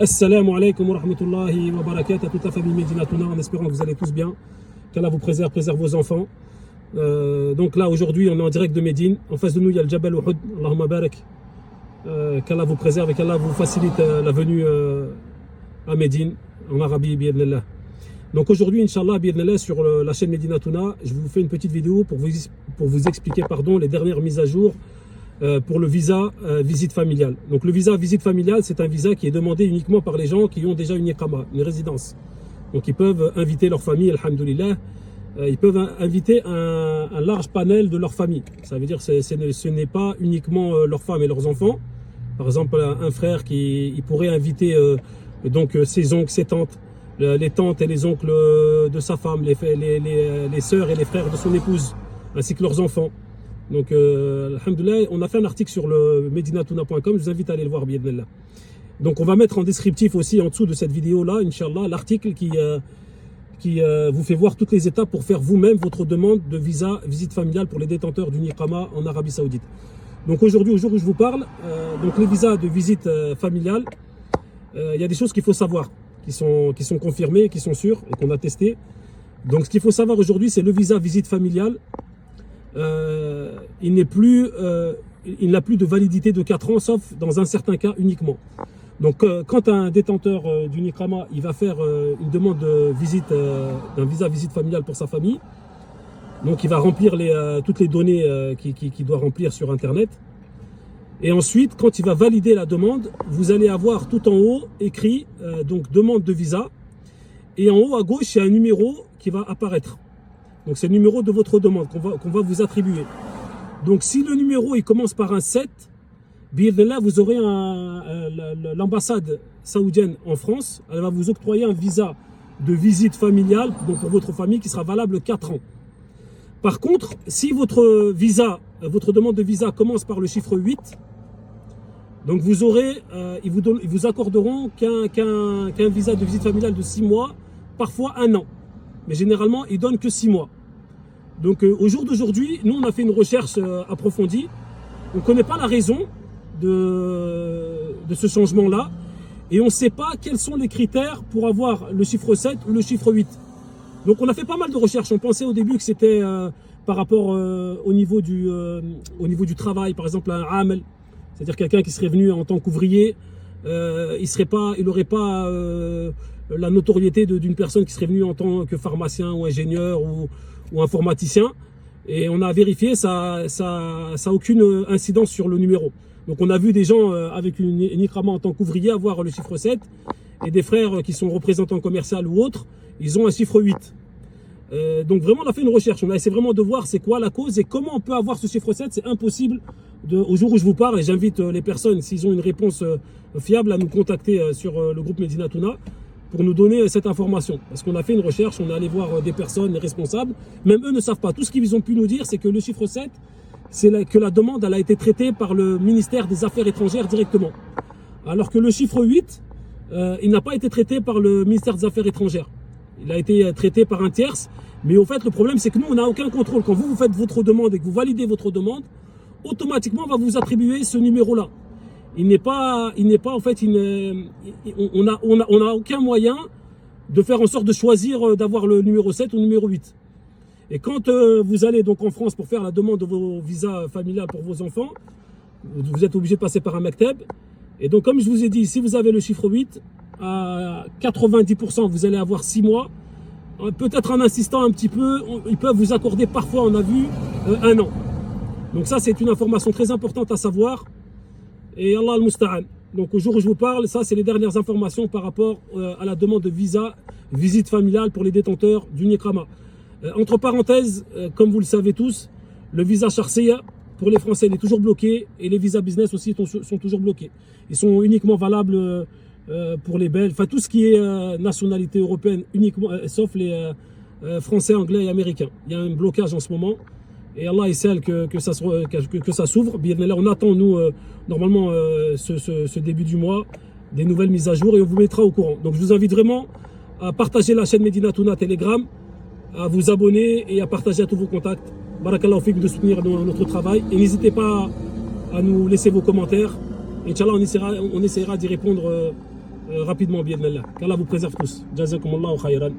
Assalamu alaikum wa rahmatullahi wa barakatuh à toute la famille Medina Touna, en espérant que vous allez tous bien, qu'Allah vous préserve vos enfants. Donc là aujourd'hui on est en direct de Médine, en face de nous il y a le Jabal Uhud, Allahumma barak, qu'Allah vous préserve et qu'Allah vous facilite la venue à Médine, en Arabie, bi'idhnillah. Donc aujourd'hui, Inch'Allah, bi'idhnillah, sur la chaîne Medina Touna, je vous fais une petite vidéo pour vous expliquer les dernières mises à jour pour le visa visite familiale. Donc le visa visite familiale, c'est un visa qui est demandé uniquement par les gens qui ont déjà une iqama, une résidence. Donc ils peuvent inviter leur famille, alhamdoulilah, ils peuvent inviter un large panel de leur famille. Ça veut dire que ce n'est pas uniquement leurs femmes et leurs enfants. Par exemple, un frère il pourrait inviter ses oncles, ses tantes, les tantes et les oncles de sa femme, les sœurs et les frères de son épouse, ainsi que leurs enfants. Donc, alhamdoulilah, on a fait un article sur le medinatouna.com, je vous invite à aller le voir, bi'idhnillah. Donc, on va mettre en descriptif aussi, en dessous de cette vidéo-là, Inch'Allah, l'article qui vous fait voir toutes les étapes pour faire vous-même votre demande de visa visite familiale pour les détenteurs d'une iqama en Arabie Saoudite. Donc, aujourd'hui, au jour où je vous parle, donc les visas de visite familiale, il y a des choses qu'il faut savoir, qui sont confirmées, qui sont sûres et qu'on a testées. Donc, ce qu'il faut savoir aujourd'hui, c'est le visa visite familiale. Il n'a plus de validité de 4 ans, sauf dans un certain cas uniquement. Donc, quand un détenteur d'une iqama, il va faire une demande de visite, d'un visa visite familiale pour sa famille, donc il va remplir toutes les données qu'il doit remplir sur Internet. Et ensuite, quand il va valider la demande, vous allez avoir tout en haut écrit donc demande de visa. Et en haut à gauche, il y a un numéro qui va apparaître. Donc c'est le numéro de votre demande qu'on va vous attribuer. Donc si le numéro il commence par un 7, là vous aurez l'ambassade saoudienne en France, elle va vous octroyer un visa de visite familiale donc pour votre famille qui sera valable 4 ans. Par contre, si votre demande de visa commence par le chiffre 8, donc vous aurez, ils vous accorderont qu'un visa de visite familiale de 6 mois, parfois 1 an. Mais généralement, ils donnent que 6 mois. Donc au jour d'aujourd'hui, nous on a fait une recherche approfondie. On ne connaît pas la raison de ce changement-là. Et on ne sait pas quels sont les critères pour avoir le chiffre 7 ou le chiffre 8. Donc on a fait pas mal de recherches. On pensait au début que c'était par rapport au niveau du travail, par exemple un amel, c'est-à-dire quelqu'un qui serait venu en tant qu'ouvrier, il n'aurait pas la notoriété d'une personne qui serait venue en tant que pharmacien ou ingénieur ou informaticien. Et on a vérifié, ça a aucune incidence sur le numéro. Donc on a vu des gens avec une iqama en tant qu'ouvrier avoir le chiffre 7 et des frères qui sont représentants commerciaux ou autres, ils ont un chiffre 8. Donc vraiment on a fait une recherche, on a essayé vraiment de voir c'est quoi la cause et comment on peut avoir ce chiffre 7. C'est impossible au jour où je vous parle, et j'invite les personnes, s'ils ont une réponse fiable, à nous contacter sur le groupe Medina Touna pour nous donner cette information. Parce qu'on a fait une recherche, on est allé voir des personnes, des responsables, même eux ne savent pas. Tout ce qu'ils ont pu nous dire, c'est que le chiffre 7, c'est que la demande elle a été traitée par le ministère des Affaires étrangères directement. Alors que le chiffre 8, il n'a pas été traité par le ministère des Affaires étrangères. Il a été traité par un tierce. Mais au fait, le problème, c'est que nous, on n'a aucun contrôle. Quand vous faites votre demande et que vous validez votre demande, automatiquement, on va vous attribuer ce numéro-là. On n'a aucun moyen de faire en sorte de choisir d'avoir le numéro 7 ou le numéro 8. Et quand vous allez donc en France pour faire la demande de vos visas familiales pour vos enfants, vous êtes obligé de passer par un mekteb. Et donc, comme je vous ai dit, si vous avez le chiffre 8, à 90%, vous allez avoir 6 mois. Peut-être en insistant un petit peu, ils peuvent vous accorder parfois, on a vu, 1 an. Donc ça, c'est une information très importante à savoir. Et Allah al-Musta'an. Donc au jour où je vous parle, ça c'est les dernières informations par rapport à la demande de visa, visite familiale pour les détenteurs d'une iqama. Entre parenthèses, comme vous le savez tous, le visa Sharsiya pour les Français il est toujours bloqué et les visas business aussi sont toujours bloqués. Ils sont uniquement valables pour les Belges, enfin tout ce qui est nationalité européenne uniquement, sauf les Français, Anglais et Américains. Il y a un blocage en ce moment. Et Allah est celle que ça s'ouvre. On attend, nous, normalement, ce début du mois, des nouvelles mises à jour et on vous mettra au courant. Donc, je vous invite vraiment à partager la chaîne Medina Touna Telegram, à vous abonner et à partager à tous vos contacts. Barakallahu fik de soutenir notre travail. Et n'hésitez pas à nous laisser vos commentaires. Inch'Allah, on essaiera d'y répondre rapidement, bien Allah. Qu'Allah vous préserve tous. Jazakumullahu khayran.